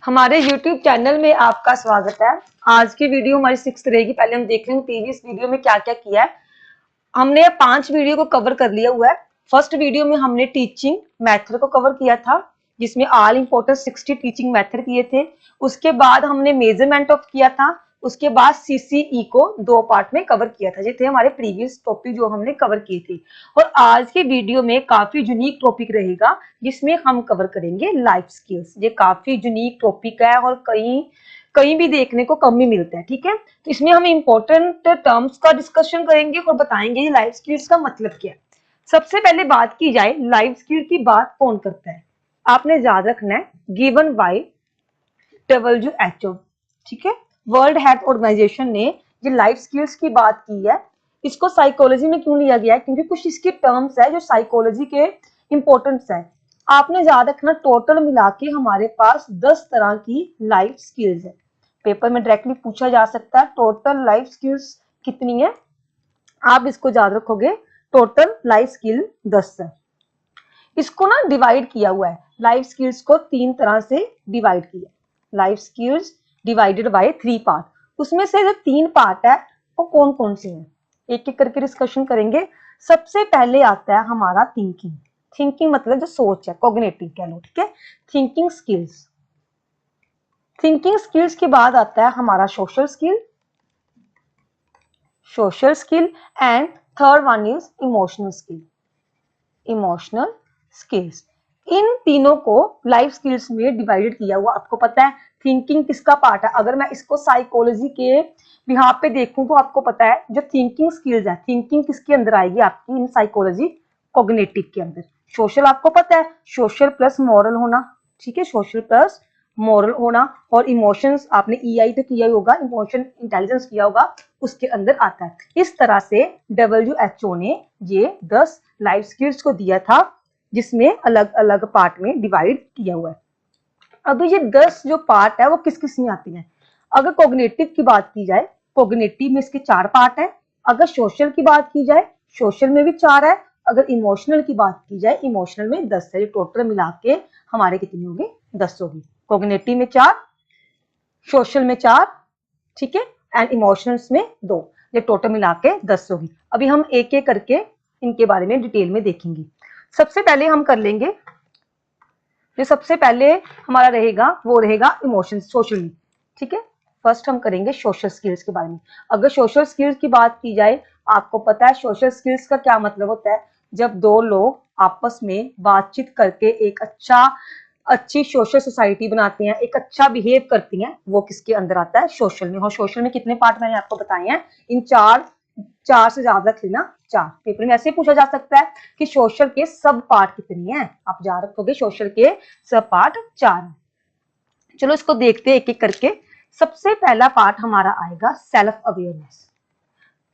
हमारे YouTube channel में आपका स्वागत है। आज की वीडियो हमारी 6th रहेगी। पहले हम देख लेंगे प्रीवियस वीडियो में क्या क्या किया है। हमने 5 वीडियो को कवर कर लिया हुआ है। फर्स्ट वीडियो में हमने टीचिंग मेथड को कवर किया था, जिसमें ऑल इंपॉर्टेंट 60 टीचिंग मेथड किए थे। उसके बाद हमने मेजरमेंट ऑफ किया था। उसके बाद सीसीई को 2 पार्ट में कवर किया था। ये थे हमारे प्रीवियस टॉपिक जो हमने कवर किए थे। और आज के वीडियो में काफी यूनिक टॉपिक रहेगा, जिसमें हम कवर करेंगे लाइफ स्किल्स। ये काफी यूनिक टॉपिक है और कहीं भी देखने को कम ही मिलता है। ठीक है, तो इसमें हम इंपॉर्टेंट टर्म्स का डिस्कशन करेंगे और बताएंगे ये लाइफ स्किल्स का मतलब क्या है। सबसे पहले बात की जाए लाइफ स्किल की, बात कौन करता है? आपने याद रखना है, गिवन बाय WHO। ठीक है, वर्ल्ड हेल्थ ऑर्गेनाइजेशन ने ये लाइफ स्किल्स की बात की है। इसको साइकोलॉजी में क्यों लिया गया है? क्योंकि कुछ इसकी टर्म्स है जो साइकोलॉजी के इंपॉर्टेंस है। आपने याद रखना, टोटल मिला के हमारे पास 10 तरह की लाइफ स्किल्स है। पेपर में डायरेक्टली पूछा जा सकता है टोटल लाइफ स्किल्स कितनी है। आप इसको याद रखोगे, टोटल लाइफ स्किल 10 है। इसको ना डिवाइड किया हुआ है, लाइफ स्किल्स को 3 तरह से डिवाइड किया। Life skills divided by 3 part. उसमें से जो 3 पार्ट है वो कौन कौन से हैं, एक एक करके डिस्कशन करेंगे। सबसे पहले आता है हमारा थिंकिंग। थिंकिंग मतलब जो सोच है, कॉग्निटिव कह लो। ठीक है, थिंकिंग स्किल्स। थिंकिंग स्किल्स के बाद आता है हमारा social skill. Social skill and third one is emotional skill. Emotional skills. इन तीनों को लाइफ स्किल्स में डिवाइडेड किया हुआ। आपको पता है थिंकिंग किसका पार्ट है? अगर मैं इसको साइकोलॉजी के बिहार पे देखूं तो आपको पता है जो थिंकिंग स्किल्स है, थिंकिंग किसके अंदर आएगी आपकी इन साइकोलॉजी? कॉग्निटिव के अंदर। सोशल आपको पता है, सोशल प्लस मॉरल होना। ठीक है, सोशल प्लस मॉरल होना। और इमोशंस आपने EI तो किया ही होगा, इमोशन इंटेलिजेंस किया होगा, उसके अंदर आता है। इस तरह से WHO ने ये 10 लाइफ स्किल्स को दिया था, जिसमें अलग अलग पार्ट में डिवाइड किया हुआ है। अभी ये 10 जो पार्ट है वो किस किस में आती है? अगर कॉग्निटिव की बात की जाए, कॉग्निटिव में इसके 4 पार्ट है। अगर सोशल की बात की जाए, सोशल में भी 4 है। अगर इमोशनल की बात की जाए, इमोशनल में 10 है। टोटल मिला के हमारे कितनी होगी? 10 होगी। कॉग्निटिव में 4, सोशल में 4, ठीक है, एंड इमोशनल्स में 2। ये टोटल मिला के 10 होगी। अभी हम एक एक करके इनके बारे में डिटेल में देखेंगे। सबसे पहले हम कर लेंगे, जो सबसे पहले हमारा रहेगा वो रहेगा इमोशन, सोशल में। ठीक है, फर्स्ट हम करेंगे सोशल स्किल्स के बारे में। अगर सोशल स्किल्स की बात की जाए, आपको पता है सोशल स्किल्स का क्या मतलब होता है? जब 2 लोग आपस में बातचीत करके एक अच्छी सोशल सोसाइटी बनाते हैं, एक अच्छा बिहेव करती हैं, वो किसके अंदर आता है? सोशल में। और सोशल में कितने पार्ट मैंने आपको बताए हैं? इन 4 से ज्यादा रख लेना, 4। पेपर में ऐसे पूछा जा सकता है कि सोशल के सब पार्ट कितने हैं, आप याद रखोगे सोशल के सब पार्ट 4 हैं। चलो इसको देखते हैं एक एक करके। सबसे पहला पार्ट हमारा आएगा सेल्फ अवेयरनेस।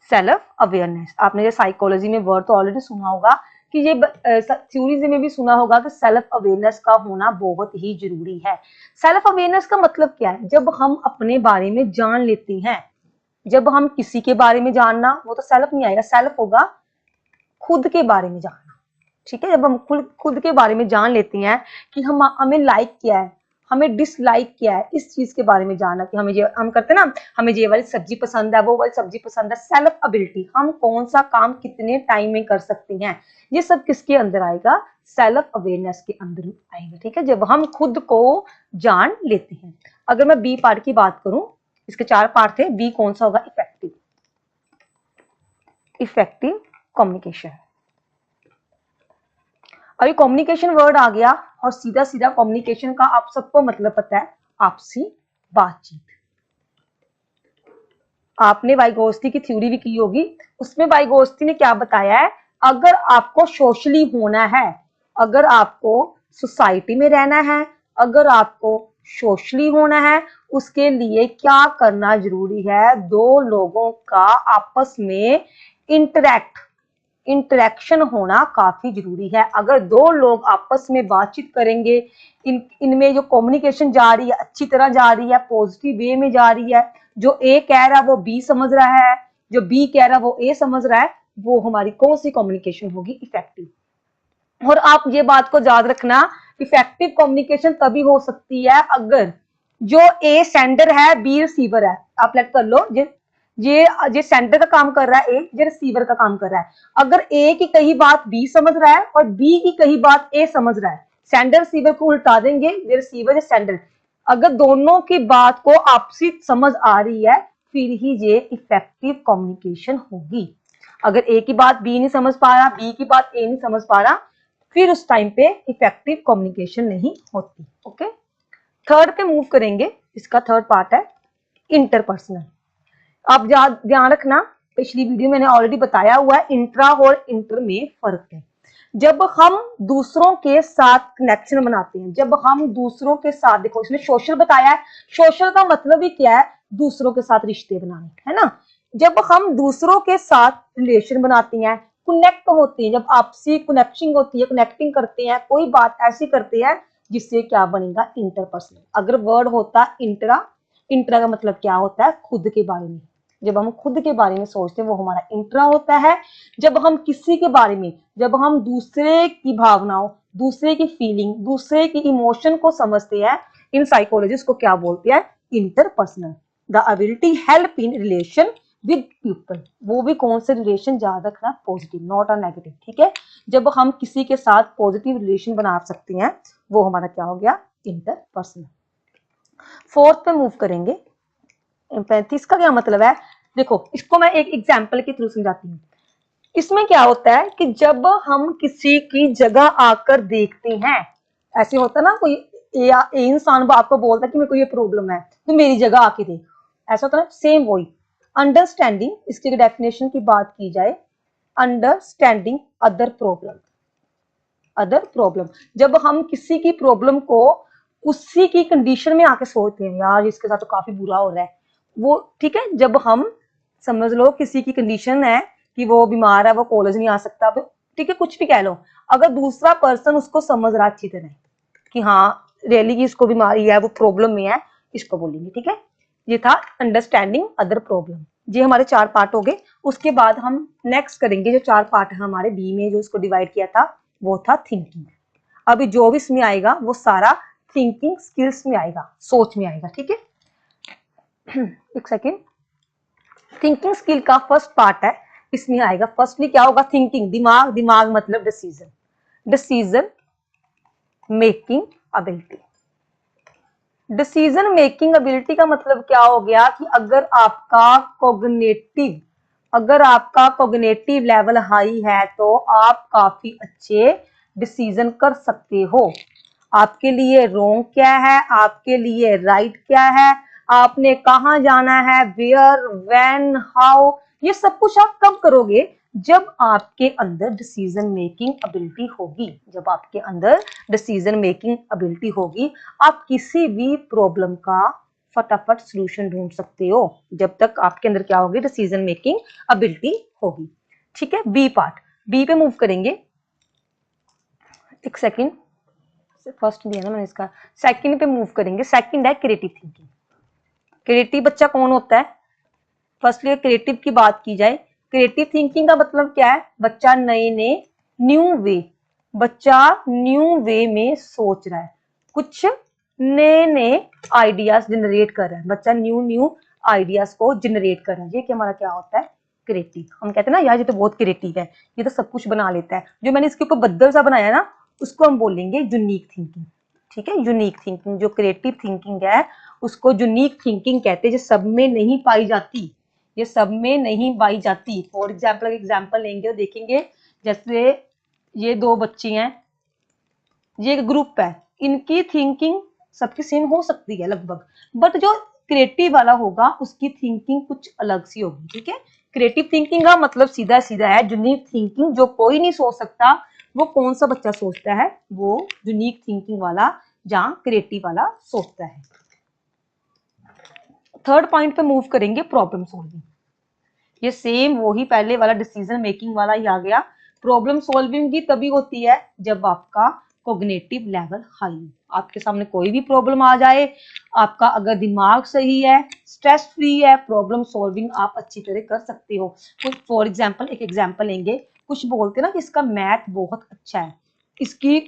सेल्फ अवेयरनेस, आपने ये साइकोलॉजी में वर्ड तो ऑलरेडी सुना होगा, कि ये थ्योरीज में भी सुना होगा कि सेल्फ अवेयरनेस का होना बहुत ही जरूरी है। सेल्फ अवेयरनेस का मतलब क्या है? जब हम अपने बारे में जान लेते हैं, जब हम किसी के बारे में जानना, वो तो सेल्फ नहीं आएगा, सेल्फ होगा खुद के बारे में जानना। ठीक है, जब हम खुद के बारे में जान लेते हैं कि हमें लाइक क्या है, हमें डिसलाइक क्या है, इस चीज के बारे में जानना कि हमें हम करते हैं ना, हमें ये वाली सब्जी पसंद है, वो वाली सब्जी पसंद है। सेल्फ एबिलिटी, हम कौन सा काम कितने टाइम में कर सकते हैं, ये सब किसके अंदर आएगा? सेल्फ अवेयरनेस के अंदर आएगा। ठीक है, जब हम खुद को जान लेते हैं। अगर मैं बी पार्ट की बात करूं, इसके 4 पार्ट थे। बी कौन सा होगा? इफेक्टिव। Effective communication. अभी कम्युनिकेशन वर्ड आ गया, और सीधा सीधा कम्युनिकेशन का आप सबको मतलब पता है, आपसी बातचीत। आपने वाइगोस्टी की थ्योरी भी की होगी, उसमें वाइगोस्टी ने क्या बताया है? अगर आपको सोशली होना है, अगर आपको सोसाइटी में रहना है, अगर आपको सोशली होना है, उसके लिए क्या करना जरूरी है? 2 लोगों का आपस में इंटरेक्शन होना काफी जरूरी है। अगर 2 लोग आपस में बातचीत करेंगे, इनमें जो कम्युनिकेशन जा रही है अच्छी तरह जा रही है, पॉजिटिव वे में जा रही है, जो ए कह रहा है वो बी समझ रहा है, जो बी कह रहा है वो ए समझ रहा है, वो हमारी कौन सी कम्युनिकेशन होगी? इफेक्टिव। और आप ये बात को याद रखना, इफेक्टिव कम्युनिकेशन तभी हो सकती है अगर जो ए सेंडर है, बी रिसीवर है, आप लेट कर लो, ये सेंडर का काम कर रहा है, ए ये रिसीवर का काम कर रहा है। अगर ए की कही बात बी समझ रहा है और बी की कही बात ए समझ रहा है, सेंडर रिसीवर को उल्टा देंगे, ये रिसीवर ये सेंडर। अगर दोनों की बात को आपसी समझ आ रही है, फिर ही ये इफेक्टिव कम्युनिकेशन होगी। अगर ए की बात बी नहीं समझ पा रहा, बी की बात ए नहीं समझ पा रहा, फिर उस टाइम पे इफेक्टिव कम्युनिकेशन नहीं होती। ओके, थर्ड पे मूव करेंगे। इसका थर्ड पार्ट है इंटरपर्सनल। आप ध्यान रखना, पिछली वीडियो मैंने ऑलरेडी बताया हुआ है, इंट्रा और इंटर में फर्क है। जब हम दूसरों के साथ कनेक्शन बनाते हैं, जब हम दूसरों के साथ, देखो इसमें सोशल बताया है, सोशल का मतलब ही क्या है, दूसरों के साथ रिश्ते बनाने, है ना। जब हम दूसरों के साथ रिलेशन बनाते हैं, कनेक्ट होते हैं, जब आपसी कनेक्शन होती है, कनेक्टिंग करते हैं, कोई बात ऐसी करते हैं जिससे क्या बनेगा, इंटरपर्सनल। अगर वर्ड होता इंट्रा, इंट्रा का मतलब क्या होता है, खुद के बारे में। जब हम खुद के बारे में सोचते हैं वो हमारा इंट्रा होता है। जब हम किसी के बारे में, जब हम दूसरे की भावनाओं, दूसरे की फीलिंग, दूसरे की इमोशन को समझते हैं, इन साइकोलॉजिस्ट को क्या बोलते हैं, interpersonal. The ability help in relation with people. वो भी कौन से रिलेशन, याद रखना पॉजिटिव, नॉट अ नेगेटिव, ठीक है। जब हम किसी के साथ पॉजिटिव रिलेशन बना सकते हैं, वो हमारा क्या हो गया, इंटरपर्सनल। फोर्थ पे मूव करेंगे, एम्पैथी। इसका क्या मतलब है, देखो इसको मैं एक एग्जांपल के थ्रू समझाती हूँ। इसमें क्या होता है कि जब हम किसी की जगह आकर देखते हैं, ऐसे होता है ना, कोई इंसान आपको बोलता है कि मेरे को ये प्रॉब्लम है, तो मेरी जगह आके देख, ऐसा होता है, सेम वही अंडरस्टैंडिंग। इसकी डेफिनेशन की बात की जाए, understanding other problem, other problem. जब हम किसी की प्रॉब्लम को उसी की कंडीशन में आके सोचते हैं, यार इसके साथ तो काफी बुरा हो रहा है, वो ठीक है। जब हम समझ लो किसी की कंडीशन है कि वो बीमार है, वो कॉलेज नहीं आ सकता, ठीक है, कुछ भी कह लो, अगर दूसरा पर्सन उसको समझ रहा अच्छी तरह कि हाँ रियली की इसको बीमारी है, वो प्रॉब्लम में है, इसको बोलेंगे, ठीक है। ये था अंडरस्टैंडिंग अदर प्रॉब्लम। ये हमारे 4 पार्ट हो गए। उसके बाद हम नेक्स्ट करेंगे, जो 4 पार्ट है हमारे बी में, जो इसको डिवाइड किया था, वो था थिंकिंग। अभी जो भी इसमें आएगा वो सारा थिंकिंग स्किल्स में आएगा, सोच में आएगा, ठीक है। एक सेकेंड, थिंकिंग स्किल का फर्स्ट पार्ट है, इसमें आएगा फर्स्टली क्या होगा, थिंकिंग, दिमाग, दिमाग मतलब decision, decision making ability. Decision making ability का मतलब क्या हो गया कि अगर आपका कोग्निटिव लेवल हाई है तो आप काफी अच्छे डिसीजन कर सकते हो। आपके लिए रोंग क्या है, आपके लिए राइट क्या है, आपने कहाँ जाना है, वेयर, व्हेन, हाउ, ये सब कुछ आप कब करोगे, जब आपके अंदर डिसीजन मेकिंग एबिलिटी होगी। जब आपके अंदर डिसीजन मेकिंग एबिलिटी होगी, आप किसी भी प्रॉब्लम का फटाफट सॉल्यूशन ढूंढ सकते हो, जब तक आपके अंदर क्या होगी, डिसीजन मेकिंग एबिलिटी होगी, ठीक है। बी पार्ट, बी पे मूव करेंगे। एक सेकेंड, फर्स्ट दिया ना मैंने, इसका सेकंड पे मूव करेंगे। सेकंड है क्रिएटिव थिंकिंग। क्रिएटिव बच्चा कौन होता है, फर्स्टली क्रिएटिव की बात की जाए, क्रिएटिव थिंकिंग का मतलब क्या है, बच्चा नए नए न्यू वे, बच्चा न्यू वे में सोच रहा है, कुछ नए नए आइडियाज जनरेट कर रहा है, बच्चा न्यू न्यू आइडियाज को जनरेट कर रहा है। ये कि हमारा क्या होता है, क्रिएटिव। हम कहते हैं ना यार ये तो बहुत क्रिएटिव है, ये तो सब कुछ बना लेता है। जो मैंने इसके ऊपर बद्दल सा बनाया ना, उसको हम बोलेंगे यूनिक थिंकिंग, ठीक है। यूनिक थिंकिंग, जो क्रिएटिव थिंकिंग है उसको यूनिक थिंकिंग कहते हैं, जो सब में नहीं पाई जाती, ये सब में नहीं पाई जाती। फॉर एग्जाम्पल लेंगे और देखेंगे, जैसे ये 2 बच्ची हैं, ये एक ग्रुप है, इनकी थिंकिंग सबकी सेम हो सकती है लगभग, बट जो क्रिएटिव वाला होगा उसकी थिंकिंग कुछ अलग सी होगी, ठीक है। क्रिएटिव थिंकिंग का मतलब सीधा सीधा है यूनिक थिंकिंग, जो कोई नहीं सोच सकता, वो कौन सा बच्चा सोचता है, वो यूनिक थिंकिंग वाला, जहां क्रिएटिव वाला सोचता है। थर्ड पॉइंट पे मूव करेंगे, प्रॉब्लम सॉल्विंग। ये सेम वही पहले वाला डिसीजन मेकिंग वाला ही आ गया। प्रॉब्लम सॉल्विंग भी तभी होती है जब आपका कोग्निटिव लेवल हाई है, आपके सामने कोई भी प्रॉब्लम आ जाए, आपका अगर दिमाग सही है, स्ट्रेस फ्री है, प्रॉब्लम सॉल्विंग आप अच्छी तरह कर सकते हो। फॉर एग्जांपल एक एग्जांपल लेंगे, कुछ बोलते हैं ना कि इसका मैथ बहुत अच्छा है, इसकी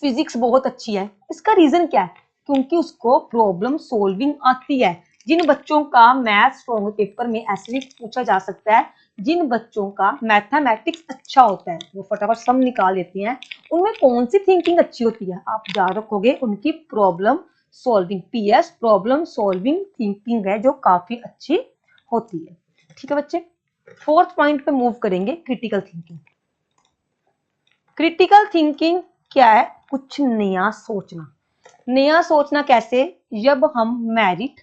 फिजिक्स बहुत अच्छी है, इसका रीजन क्या है, क्योंकि उसको प्रॉब्लम सॉल्विंग आती है। जिन बच्चों का मैथ स्ट्रॉन्ग पेपर में ऐसे भी पूछा जा सकता है, जिन बच्चों का मैथमेटिक्स अच्छा होता है, वो फटाफट सम निकाल लेती हैं, उनमें कौन सी थिंकिंग अच्छी होती है, आप याद रखोगे उनकी problem solving, PS problem solving thinking है जो काफी अच्छी होती है। ठीक है बच्चे, फोर्थ पॉइंट पे मूव करेंगे, क्रिटिकल थिंकिंग। क्रिटिकल थिंकिंग क्या है? कुछ नया सोचना। नया सोचना कैसे? जब हम merit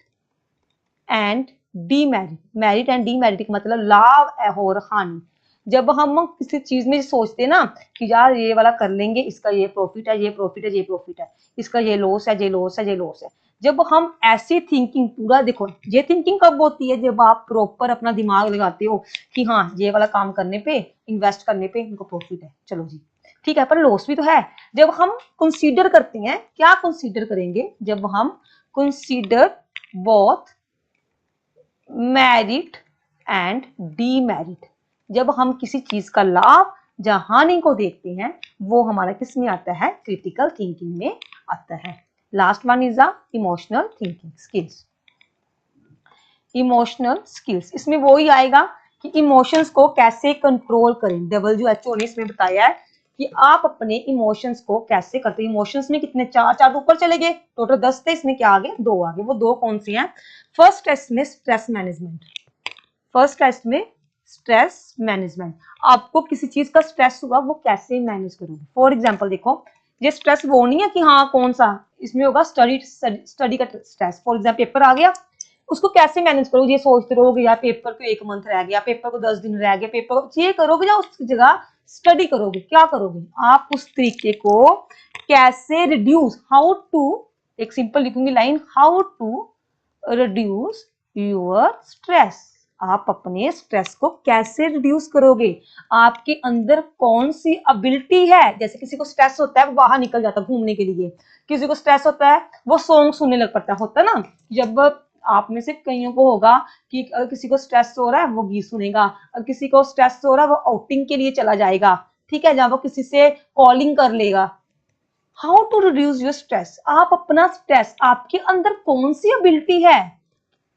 and demerit, merit and demerit का मतलब लाभ और हानि, जब हम किसी चीज में सोचते हैं ना कि यार ये वाला कर लेंगे, इसका ये प्रॉफिट है, ये प्रॉफिट है, ये प्रॉफिट है, इसका ये लॉस है, ये लॉस है, ये लॉस है, जब हम ऐसी थिंकिंग पूरा देखो, ये थिंकिंग कब होती है? जब आप प्रॉपर अपना दिमाग लगाते हो कि हाँ ये वाला काम करने पे, इन्वेस्ट करने पे इनको प्रॉफिट है, चलो जी ठीक है, पर लॉस भी तो है। जब हम कंसीडर करते हैं, क्या कंसीडर करेंगे? जब हम consider both merit and demerit, जब हम किसी चीज का लाभ या हानि को देखते हैं, वो हमारा किस में आता है? क्रिटिकल थिंकिंग में आता है। Last one is the emotional thinking skills. Emotional skills, इसमें वो ही आएगा कि इमोशंस को कैसे कंट्रोल करें। WHO ने इसमें बताया है कि आप अपने इमोशंस को कैसे करते हैं। इमोशंस में कितने? चार ऊपर चले गए, टोटल 10 थे, इसमें क्या आ गए? 2 आ गए। वो 2 कौन सी हैं? फर्स्ट टेस्ट में स्ट्रेस मैनेजमेंट, फर्स्ट टेस्ट में स्ट्रेस मैनेजमेंट, आपको किसी चीज का स्ट्रेस हुआ वो कैसे मैनेज करोगे। फॉर एग्जांपल देखो, ये स्ट्रेस वो नहीं है कि हाँ कौन सा, इसमें होगा स्टडी का स्ट्रेस। फॉर एग्जांपल पेपर आ गया, उसको कैसे मैनेज करोगे? ये सोचते रहोगे यार पेपर को 1 मंथ रह गया, पेपर को 10 दिन रह गए, पेपर को ये करोगे या उसकी जगह स्टडी करोगे? क्या करोगे आप? उस तरीके को कैसे रिड्यूस, हाउ टू, एक सिंपल लिखूंगी line, how to reduce your stress, आप अपने स्ट्रेस को कैसे रिड्यूस करोगे? आपके अंदर कौन सी एबिलिटी है? जैसे किसी को स्ट्रेस होता है वो बाहर निकल जाता है घूमने के लिए, किसी को स्ट्रेस होता है वो सॉन्ग सुनने लग पड़ता होता है ना। जब आप में से कईयों को होगा कि किसी को स्ट्रेस हो रहा है वो गीत सुनेगा, किसी को स्ट्रेस हो रहा है वो आउटिंग के लिए चला जाएगा, ठीक है, जहां वो किसी से कॉलिंग कर लेगा। How to reduce your stress, आप अपना स्ट्रेस, आपके अंदर कौन सी एबिलिटी है?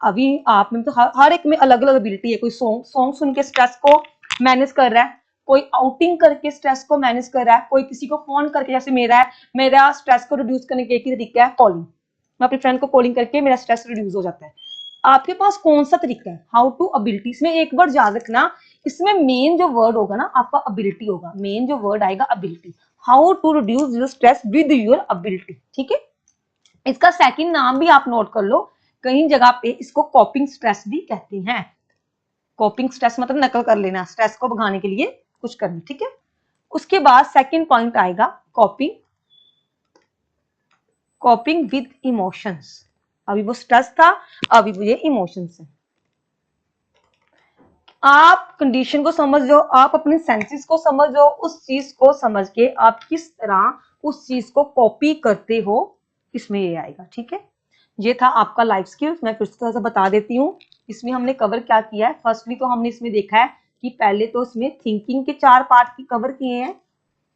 अभी आप में तो हर एक में अलग अलग एबिलिटी है। कोई सॉन्ग सुन के स्ट्रेस को मैनेज कर रहा है, कोई आउटिंग करके स्ट्रेस को मैनेज कर रहा है, कोई किसी को फोन करके, जैसे मेरा है, मेरा स्ट्रेस को रिड्यूस करने का एक ही तरीका है कॉलिंग, मैं अपनी फ्रेंड को कॉलिंग करके मेरा स्ट्रेस रिड्यूस हो जाता है। आपके पास कौन सा तरीका है? हाउ टू एबिलिटी, इसमें एक वर्ड याद रखना, इसमें मेन जो वर्ड होगा ना आपका एबिलिटी होगा, मेन जो वर्ड आएगा ability, how to reduce your stress with your ability, ठीक है। इसका सेकंड नाम भी आप नोट कर लो, कहीं जगह पे इसको कॉपिंग स्ट्रेस भी कहते हैं। कॉपिंग स्ट्रेस मतलब नकल कर लेना, स्ट्रेस को भगाने के लिए कुछ करना, ठीक है। उसके बाद सेकंड पॉइंट आएगा कॉपिंग, कॉपिंग विद इमोशंस। अभी वो स्ट्रेस था, अभी वो ये इमोशंस है। आप कंडीशन को समझ लो, आप अपने सेंसेस को समझ लो, उस चीज को समझ के आप किस तरह उस चीज को कॉपी करते हो, इसमें ये आएगा, ठीक है। ये था आपका लाइफ स्किल्स। मैं फिर से थोड़ा सा बता देती हूँ, इसमें हमने कवर क्या किया है। फर्स्टली तो हमने इसमें देखा है कि पहले तो इसमें थिंकिंग के 4 पार्ट की कवर किए हैं,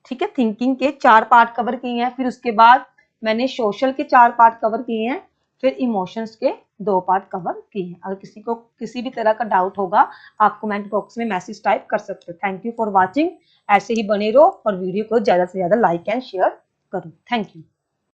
ठीक है, थिंकिंग के 4 पार्ट कवर किए हैं। फिर उसके बाद मैंने सोशल के 4 पार्ट कवर किए हैं, फिर इमोशंस के 2 पार्ट कवर किए हैं। अगर किसी को किसी भी तरह का डाउट होगा आप कमेंट बॉक्स में मैसेज टाइप कर सकते हो। थैंक यू फॉर वॉचिंग, ऐसे ही बने रहो और वीडियो को ज्यादा से ज्यादा लाइक एंड शेयर करो। Thank you.